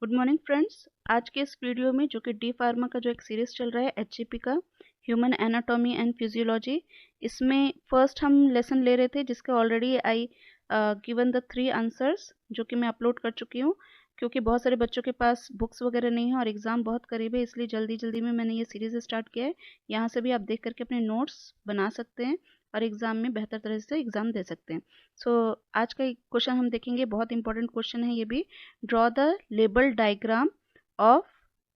Good morning friends. आज के इस वीडियो में जो कि डी फार्मा का जो एक सीरीज चल रहा है एचजीपी का ह्यूमन एनाटॉमी एंड फिजियोलॉजी, इसमें फर्स्ट हम लेसन ले रहे थे जिसके already I given the 3 answers जो कि मैं अपलोड कर चुकी हूँ। क्योंकि बहुत सारे बच्चों के पास बुक्स वगैरह नहीं है और एग्ज़ाम बहुत करीब है, इसलिए जल्दी जल्दी में मैंने ये सीरीज़ स्टार्ट किया है। यहाँ से भी आप देख करके अपने नोट्स बना सकते हैं और एग्ज़ाम में बेहतर तरह से एग्ज़ाम दे सकते हैं। सो आज का क्वेश्चन हम देखेंगे, बहुत इंपॉर्टेंट क्वेश्चन है ये भी। Draw the label diagram of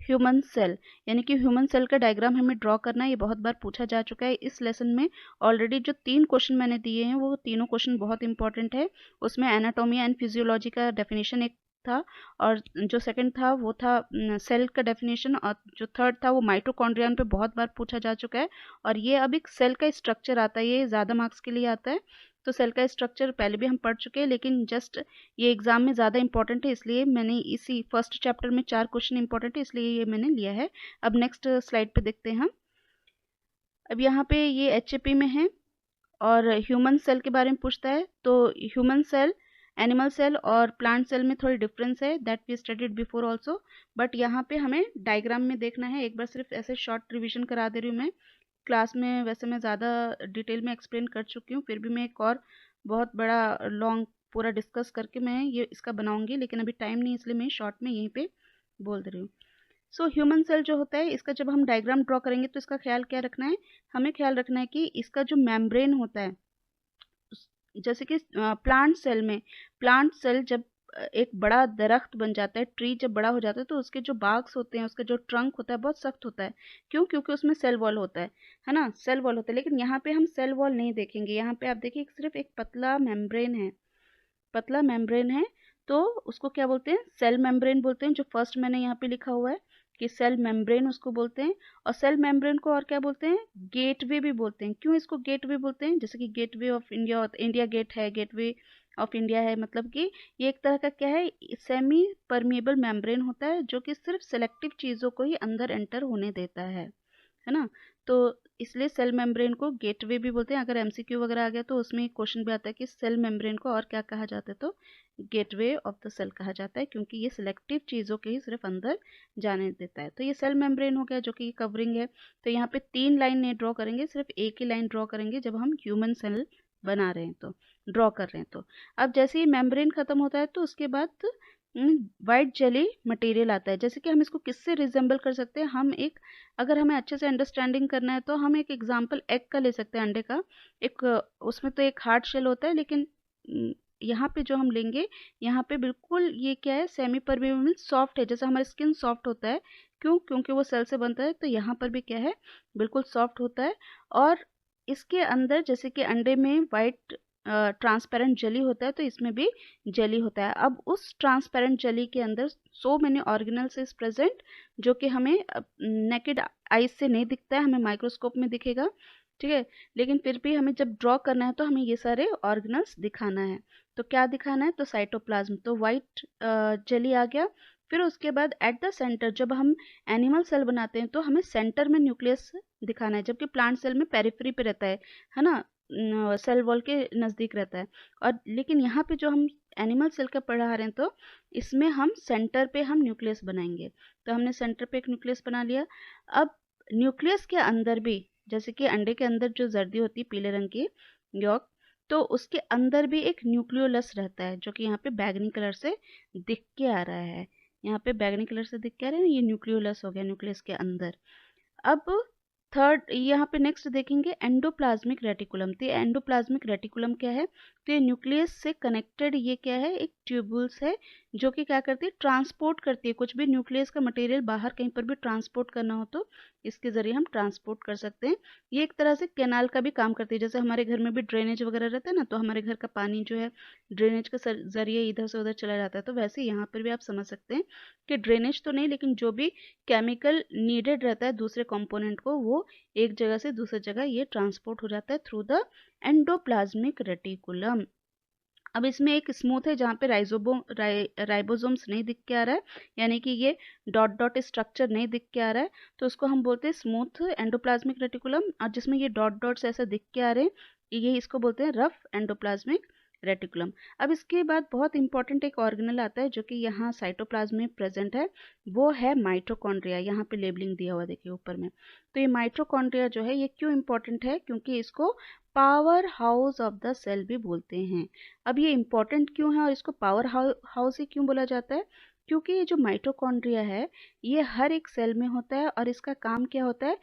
human cell, यानी कि ह्यूमन सेल का डायग्राम हमें ड्रॉ करना है। ये बहुत बार पूछा जा चुका है इस लेसन में। ऑलरेडी जो 3 क्वेश्चन मैंने दिए हैं वो तीनों क्वेश्चन बहुत इंपॉर्टेंट है। उसमें एनाटॉमी एंड फिजियोलॉजी का डेफिनेशन एक था, और जो सेकंड था वो था सेल का डेफिनेशन, और जो थर्ड था वो माइटोकॉन्ड्रियन पे बहुत बार पूछा जा चुका है। और ये अब एक सेल का स्ट्रक्चर आता है, ये ज़्यादा मार्क्स के लिए आता है। तो सेल का स्ट्रक्चर पहले भी हम पढ़ चुके हैं, लेकिन जस्ट ये एग्जाम में ज़्यादा इंपॉर्टेंट है, इसलिए मैंने इसी फर्स्ट चैप्टर में 4 क्वेश्चन इंपॉर्टेंट है, इसलिए ये मैंने लिया है। अब नेक्स्ट स्लाइड पे देखते हैं हम। अब यहाँ पे ये एचएपी में है और ह्यूमन सेल के बारे में पूछता है। तो ह्यूमन सेल, एनिमल सेल और प्लांट सेल में थोड़ी डिफरेंस है, that we studied before also, but यहाँ पे हमें डायग्राम में देखना है। एक बार सिर्फ ऐसे शॉर्ट रिविजन करा दे रही हूँ मैं। क्लास में वैसे मैं ज़्यादा डिटेल में एक्सप्लेन कर चुकी हूँ, फिर भी मैं एक और बहुत बड़ा लॉन्ग पूरा डिस्कस करके मैं ये इसका बनाऊंगी, लेकिन अभी टाइम नहीं, इसलिए मैं शॉर्ट में यहीं पे बोल दे रही हूँ। सो ह्यूमन सेल जो होता है, इसका जब हम डायग्राम ड्रॉ करेंगे तो इसका ख्याल क्या रखना है, हमें ख्याल रखना है कि इसका जो मेम्ब्रेन होता है, जैसे कि प्लांट सेल में, प्लांट सेल जब एक बड़ा दरख्त बन जाता है, ट्री जब बड़ा हो जाता है, तो उसके जो बाग्स होते हैं, उसका जो ट्रंक होता है बहुत सख्त होता है। क्यों? क्योंकि उसमें सेल वॉल होता है ना, सेल वॉल होता है। लेकिन यहाँ पे हम सेल वॉल नहीं देखेंगे, यहाँ पे आप देखिए सिर्फ एक पतला मेम्ब्रेन है, पतला मेम्ब्रेन है। तो उसको क्या बोलते हैं? सेल मेम्ब्रेन बोलते हैं, जो फर्स्ट मैंने यहाँ पे लिखा हुआ है कि सेल मेम्ब्रेन उसको बोलते हैं। और सेल मेम्ब्रेन को और क्या बोलते हैं? गेटवे भी बोलते हैं। क्यों इसको गेटवे बोलते हैं? जैसे कि gateway of India, India gate है, गेटवे ऑफ इंडिया है, मतलब कि ये एक तरह का क्या है, सेमी परमिएबल मेम्ब्रेन होता है जो कि सिर्फ सेलेक्टिव चीज़ों को ही अंदर एंटर होने देता है ना। तो इसलिए सेल मेम्ब्रेन को गेटवे भी बोलते हैं। अगर एमसीक्यू वगैरह आ गया तो उसमें क्वेश्चन भी आता है कि सेल मेम्ब्रेन को और क्या कहा जाता है, तो गेटवे ऑफ द सेल कहा जाता है, क्योंकि ये सिलेक्टिव चीज़ों के ही सिर्फ अंदर जाने देता है। तो ये सेल मेम्ब्रेन हो गया जो कि कवरिंग है। तो यहाँ पे 3 लाइन नहीं ड्रॉ करेंगे, सिर्फ एक ही लाइन ड्रॉ करेंगे जब हम ह्यूमन सेल बना रहे हैं, तो ड्रॉ कर रहे हैं। तो अब जैसे ही मेम्ब्रेन खत्म होता है तो उसके बाद वाइट जेली मटेरियल आता है। जैसे कि हम इसको किससे रिजेंबल कर सकते हैं, हम एक, अगर हमें अच्छे से अंडरस्टैंडिंग करना है तो हम एक एग्जांपल एग का ले सकते हैं, अंडे का। एक उसमें तो एक हार्ड शेल होता है, लेकिन यहाँ पे जो हम लेंगे, यहाँ पे बिल्कुल ये क्या है, सेमी परमेबल सॉफ्ट है, जैसे हमारा स्किन सॉफ्ट होता है। क्यों? क्योंकि वो सेल से बनता है। तो यहाँ पर भी क्या है, बिल्कुल सॉफ्ट होता है। और इसके अंदर जैसे कि अंडे में वाइट ट्रांसपेरेंट जेली होता है, तो इसमें भी जेली होता है। अब उस ट्रांसपेरेंट जेली के अंदर so many organelles is present, जो कि हमें नेकेड आइज से नहीं दिखता है, हमें माइक्रोस्कोप में दिखेगा, ठीक है। लेकिन फिर भी हमें जब ड्रॉ करना है तो हमें ये सारे ऑर्गेनल्स दिखाना है। तो क्या दिखाना है? तो साइटोप्लाज्म, तो वाइट जेली आ गया। फिर उसके बाद एट द सेंटर, जब हम एनिमल सेल बनाते हैं तो हमें सेंटर में न्यूक्लियस दिखाना है, जबकि प्लांट सेल में पेरिफेरी पे रहता है ना, सेल वॉल के नज़दीक रहता है। और लेकिन यहाँ पे जो हम एनिमल सेल का पढ़ा रहे हैं, तो इसमें हम सेंटर पे हम न्यूक्लियस बनाएंगे। तो हमने सेंटर पे एक न्यूक्लियस बना लिया। अब न्यूक्लियस के अंदर भी, जैसे कि अंडे के अंदर जो जर्दी होती है पीले रंग की यॉक, तो उसके अंदर भी एक न्यूक्लियोलस रहता है, जो कि यहाँ पे बैगनी कलर से दिख के आ रहा है। यहाँ पे बैगनी कलर से दिख के आ रहा है, ये न्यूक्लियोलस हो गया न्यूक्लियस के अंदर। अब थर्ड यहाँ पे नेक्स्ट देखेंगे एंडोप्लाज्मिक रेटिकुलम। तो एंडोप्लाज्मिक रेटिकुलम क्या है? तो ये न्यूक्लियस से कनेक्टेड, ये क्या है, एक ट्यूबुल्स है, जो कि क्या करती है, ट्रांसपोर्ट करती है। कुछ भी न्यूक्लियस का मटेरियल बाहर कहीं पर भी ट्रांसपोर्ट करना हो तो इसके जरिए हम ट्रांसपोर्ट कर सकते हैं। ये एक तरह से कैनाल का भी काम करती है। जैसे हमारे घर में भी ड्रेनेज वगैरह रहता है ना, तो हमारे घर का पानी जो है ड्रेनेज के जरिए इधर से उधर चला जाता है। तो वैसे यहाँ पर भी आप समझ सकते हैं कि ड्रेनेज तो नहीं, लेकिन जो भी केमिकल नीडेड रहता है दूसरे कंपोनेंट को, वो एक जगह से दूसरी जगह ये ट्रांसपोर्ट हो जाता है थ्रू द एंडोप्लाज्मिक रेटिकुलम। अब इसमें एक स्मूथ है जहाँ पे राइबोसोम्स नहीं दिख के आ रहा है, यानी कि ये डॉट डॉट स्ट्रक्चर नहीं दिख के आ रहा है, तो उसको हम बोलते हैं स्मूथ एंडोप्लाज्मिक रेटिकुलम। और जिसमें ये डॉट डॉट्स ऐसा दिख के आ रहे हैं, ये इसको बोलते हैं रफ एंडोप्लाज्मिक रेटिकुलम। अब इसके बाद बहुत इंपॉर्टेंट एक ऑर्गेनल आता है जो कि यहाँ साइटोप्लाज्म में प्रेजेंट है, वो है माइटोकॉन्ड्रिया। यहाँ पे लेबलिंग दिया हुआ देखिए ऊपर में। तो ये माइटोकॉन्ड्रिया जो है ये क्यों इंपॉर्टेंट है, क्योंकि इसको power house of the cell भी बोलते हैं। अब ये इंपॉर्टेंट क्यों है और इसको पावर हाउस ही क्यों बोला जाता है, क्योंकि ये जो माइटोकॉन्ड्रिया है ये हर एक सेल में होता है और इसका काम क्या होता है,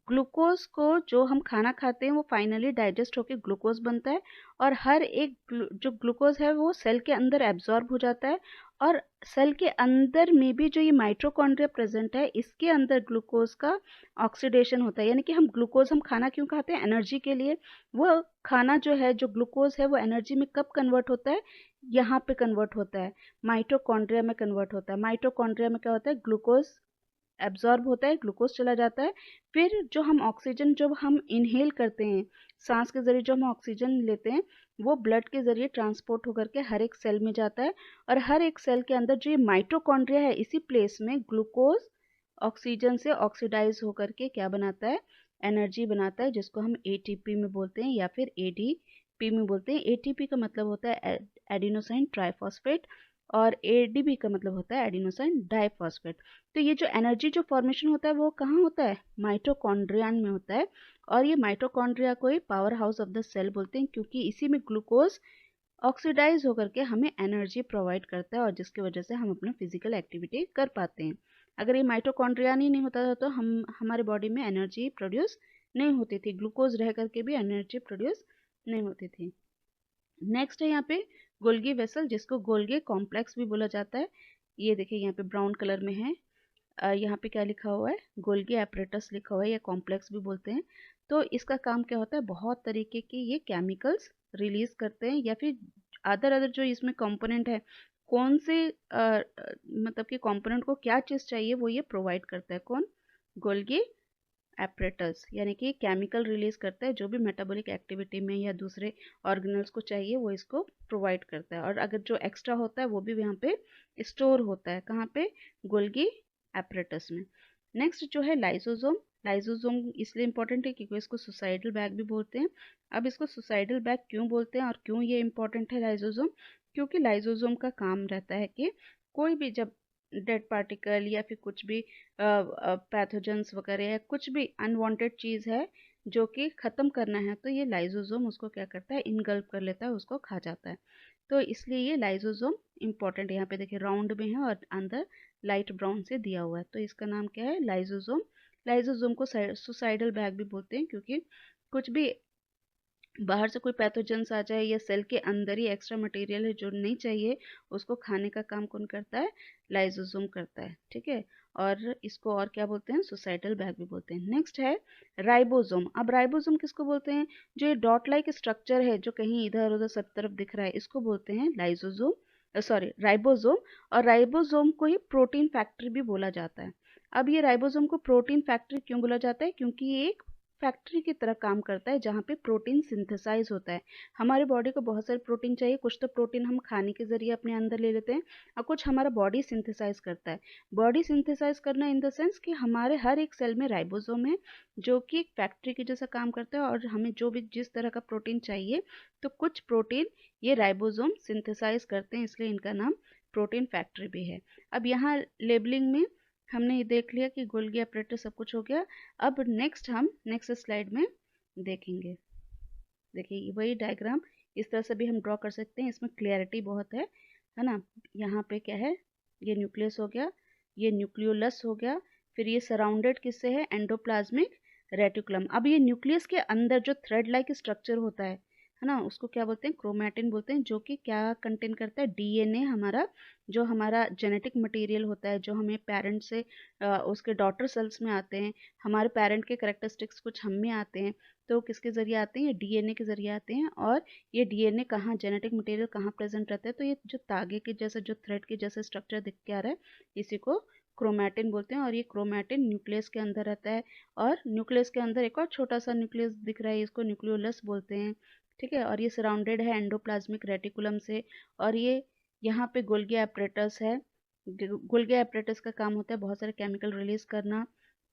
ग्लूकोज को जो हम खाना खाते हैं वो फाइनली डाइजेस्ट होकर ग्लूकोज बनता है और हर एक जो ग्लूकोज है वो सेल के अंदर एब्जॉर्ब हो जाता है और सेल के अंदर में भी जो ये माइटोकॉन्ड्रिया प्रेजेंट है इसके अंदर ग्लूकोज का ऑक्सीडेशन होता है। यानी कि हम खाना क्यों खाते हैं, एनर्जी के लिए। वो खाना जो है, जो ग्लूकोज है, वो एनर्जी में कब कन्वर्ट होता है, यहाँ पे कन्वर्ट होता है, माइटोकॉन्ड्रिया में कन्वर्ट होता है। माइटोकॉन्ड्रिया में क्या होता है, ग्लूकोज एब्जॉर्ब होता है, ग्लूकोज चला जाता है, फिर जो हम ऑक्सीजन जब हम इनहेल करते हैं, सांस के जरिए जो हम ऑक्सीजन लेते हैं, वो ब्लड के जरिए ट्रांसपोर्ट होकर के हर एक सेल में जाता है और हर एक सेल के अंदर जो ये माइटोकॉन्ड्रिया है इसी प्लेस में ग्लूकोज ऑक्सीजन से ऑक्सीडाइज होकर के क्या बनाता है, एनर्जी बनाता है, जिसको हम एटीपी में बोलते हैं या फिर एडीपी में बोलते हैं। एटीपी का मतलब होता है एडिनोसाइन ट्राइफॉस्फेट और एडीपी का मतलब होता है एडिनोसाइन डाइफॉस्फेट। तो ये जो एनर्जी जो फॉर्मेशन होता है वो कहाँ होता है, माइटोकॉन्ड्रियन में होता है। और ये माइटोकॉन्ड्रिया को ही power house of the cell बोलते हैं, क्योंकि इसी में ग्लूकोज ऑक्सीडाइज होकर के हमें एनर्जी प्रोवाइड करता है और जिसकी वजह से हम अपना फिजिकल एक्टिविटी कर पाते हैं। अगर ये माइटोकॉन्ड्रिया नहीं होता था तो हमारे बॉडी में एनर्जी प्रोड्यूस नहीं होती थी, ग्लूकोज रह करके भी एनर्जी प्रोड्यूस नहीं होती थी। नेक्स्ट है यहाँ पे गोल्गी वेसल, जिसको गोल्गी कॉम्प्लेक्स भी बोला जाता है। ये देखिए यहाँ पे ब्राउन कलर में है, यहाँ पे क्या लिखा हुआ है, गोल्गी एपरेटस लिखा हुआ है, या कॉम्प्लेक्स भी बोलते हैं। तो इसका काम क्या होता है, बहुत तरीके के ये केमिकल्स रिलीज करते हैं, या फिर अदर जो इसमें कंपोनेंट है, कौन से मतलब कि कंपोनेंट को क्या चीज़ चाहिए वो ये प्रोवाइड करता है। कौन, गोल्गी एपरेटस, यानी कि केमिकल रिलीज करता है, जो भी मेटाबॉलिक एक्टिविटी में या दूसरे ऑर्गेनल्स को चाहिए वो इसको प्रोवाइड करता है। और अगर जो एक्स्ट्रा होता है वो भी यहाँ पे स्टोर होता है, कहाँ पे, गोल्गी एपरेटस में। नेक्स्ट जो है लाइसोसोम। लाइसोसोम इसलिए इंपॉर्टेंट है क्योंकि इसको सुसाइडल बैग भी बोलते हैं। अब इसको सुसाइडल बैग क्यों बोलते हैं और क्यों ये इंपॉर्टेंट है लाइसोसोम, क्योंकि लाइसोसोम का काम रहता है कि कोई भी जब डेड पार्टिकल या फिर कुछ भी पैथोजेंस वगैरह या कुछ भी अनवांटेड चीज़ है जो कि ख़त्म करना है, तो ये लाइसोसोम उसको क्या करता है, इनगल्प कर लेता है, उसको खा जाता है। तो इसलिए ये लाइसोसोम इंपॉर्टेंट है। यहाँ पे देखिए राउंड में है और अंदर लाइट ब्राउन से दिया हुआ है, तो इसका नाम क्या है, लाइसोसोम। लाइसोसोम को सुसाइडल बैग भी बोलते हैं, क्योंकि कुछ भी बाहर से कोई पैथोजेंस आ जाए या सेल के अंदर ही एक्स्ट्रा मटेरियल है जो नहीं चाहिए, उसको खाने का काम कौन करता है, लाइसोसोम करता है। ठीक है, और इसको और क्या बोलते हैं, सुसाइडल बैग भी बोलते हैं। नेक्स्ट है राइबोसोम। अब राइबोसोम किसको बोलते हैं, जो ये डॉट लाइक स्ट्रक्चर है जो कहीं इधर उधर सब तरफ दिख रहा है, इसको बोलते हैं लाइसोसोम, सॉरी राइबोसोम। और राइबोसोम को ही प्रोटीन फैक्ट्री भी बोला जाता है। अब ये राइबोसोम को प्रोटीन फैक्ट्री क्यों बोला जाता है, क्योंकि ये एक फैक्ट्री की तरह काम करता है जहाँ पे प्रोटीन सिंथेसाइज होता है। हमारे बॉडी को बहुत सारे प्रोटीन चाहिए, कुछ तो प्रोटीन हम खाने के जरिए अपने अंदर ले लेते हैं और कुछ हमारा बॉडी सिंथेसाइज करता है। बॉडी सिंथेसाइज करना इन द सेंस कि हमारे हर एक सेल में राइबोसोम है जो कि एक फैक्ट्री के जैसा काम करता है और हमें जो भी जिस तरह का प्रोटीन चाहिए तो कुछ प्रोटीन ये राइबोसोम सिंथेसाइज करते हैं, इसलिए इनका नाम प्रोटीन फैक्ट्री भी है। अब यहाँ लेबलिंग में हमने ये देख लिया कि गोल्गी एपरेटस सब कुछ हो गया। अब हम नेक्स्ट स्लाइड में देखेंगे। देखिए वही डायग्राम इस तरह से भी हम ड्रॉ कर सकते हैं, इसमें क्लियरिटी बहुत है ना। यहाँ पे क्या है, ये न्यूक्लियस हो गया, ये न्यूक्लियोलस हो गया, फिर ये सराउंडेड किससे है, एंडोप्लाज्मिक रेटिकुलम। अब ये न्यूक्लियस के अंदर जो थ्रेड लाइक स्ट्रक्चर होता है ना, उसको क्या बोलते हैं, क्रोमैटिन बोलते हैं, जो कि क्या कंटेन करता है, डीएनए, हमारा जो हमारा जेनेटिक मटेरियल होता है जो हमें पेरेंट से उसके डॉटर सेल्स में आते हैं, हमारे पेरेंट के करेक्टरिस्टिक्स कुछ हम में आते हैं, तो किसके ज़रिए आते हैं, ये डीएनए के ज़रिए आते हैं। और ये डीएनए कहाँ, जेनेटिक मटेरियल कहाँ प्रेजेंट रहता है, तो ये जो तागे के जैसा, जो थ्रेड के जैसा स्ट्रक्चर दिख के आ रहा है, इसी को क्रोमैटिन बोलते हैं। और ये क्रोमैटिन न्यूक्लियस के अंदर रहता है, और न्यूक्लियस के अंदर एक और छोटा सा न्यूक्लियस दिख रहा है, इसको न्यूक्लियोलस बोलते हैं। ठीक है, और ये सराउंडेड है एंडोप्लाज्मिक रेटिकुलम से। और ये यहाँ पे गोल्गी एपरेटस है। गोल्गी एपरेटस का काम होता है बहुत सारे केमिकल रिलीज करना,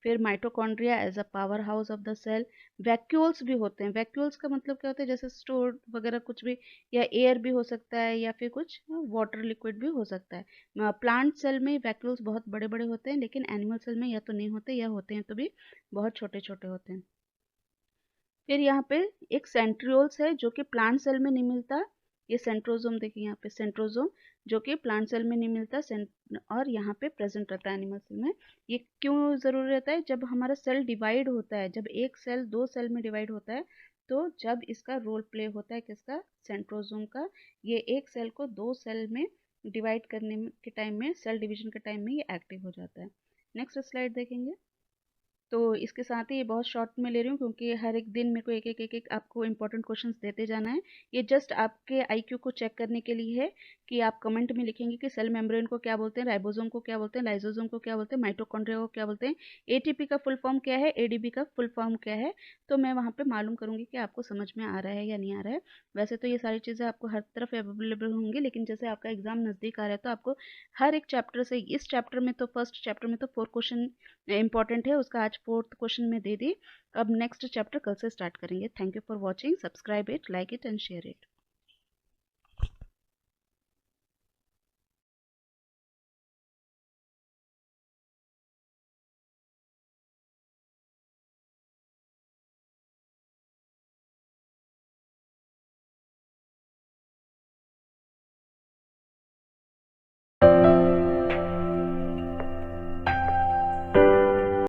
फिर mitochondria as a power house of the cell. Vacuoles भी होते हैं। वैक्यूल्स का मतलब क्या होता है, जैसे स्टोर वगैरह कुछ भी, या एयर भी हो सकता है या फिर कुछ वाटर लिक्विड भी हो सकता है। प्लांट सेल में वैक्यूल्स बहुत बड़े बड़े होते हैं, लेकिन एनिमल सेल में या तो नहीं होते, या होते हैं तो भी बहुत छोटे छोटे होते हैं। फिर यहाँ पे एक सेंट्रियोल्स है जो कि प्लांट सेल में नहीं मिलता। ये सेंट्रोजोम देखिए यहाँ पे, सेंट्रोजोम जो कि प्लांट सेल में नहीं मिलता, और यहाँ पे प्रेजेंट रहता है एनिमल सेल में। ये क्यों जरूरी रहता है, जब हमारा सेल डिवाइड होता है, जब एक सेल दो सेल में डिवाइड होता है, तो जब इसका रोल प्ले होता है किसका, सेंट्रोजोम का, ये एक सेल को दो सेल में डिवाइड करने के टाइम में, सेल डिवीजन के टाइम में ये एक्टिव हो जाता है। नेक्स्ट स्लाइड देखेंगे। तो इसके साथ ही ये बहुत शॉर्ट में ले रही हूँ, क्योंकि हर एक दिन मेरे को एक आपको इंपॉर्टेंट क्वेश्चंस देते जाना है। ये जस्ट आपके आईक्यू को चेक करने के लिए है कि आप कमेंट में लिखेंगे कि सेल मेम्ब्रेन को क्या बोलते हैं, राइबोसोम को क्या बोलते हैं, लाइसोसोम को क्या बोलते हैं, माइटोकॉन्ड्रिया को क्या बोलते हैं, एटीपी का फुल फॉर्म क्या है, एडीपी का फुल फॉर्म क्या है। तो मैं वहाँ पे मालूम करूँगी कि आपको समझ में आ रहा है या नहीं आ रहा है। वैसे तो ये सारी चीज़ें आपको हर तरफ अवेलेबल होंगी, लेकिन जैसे आपका एग्जाम नज़दीक आ रहा है तो आपको हर एक चैप्टर से, इस चैप्टर में तो फर्स्ट चैप्टर में तो 4 क्वेश्चन इंपॉर्टेंट है, उसका आज 4th क्वेश्चन में दे दी। अब नेक्स्ट चैप्टर कल से स्टार्ट करेंगे। Thank you for watching, subscribe it, like it and share it.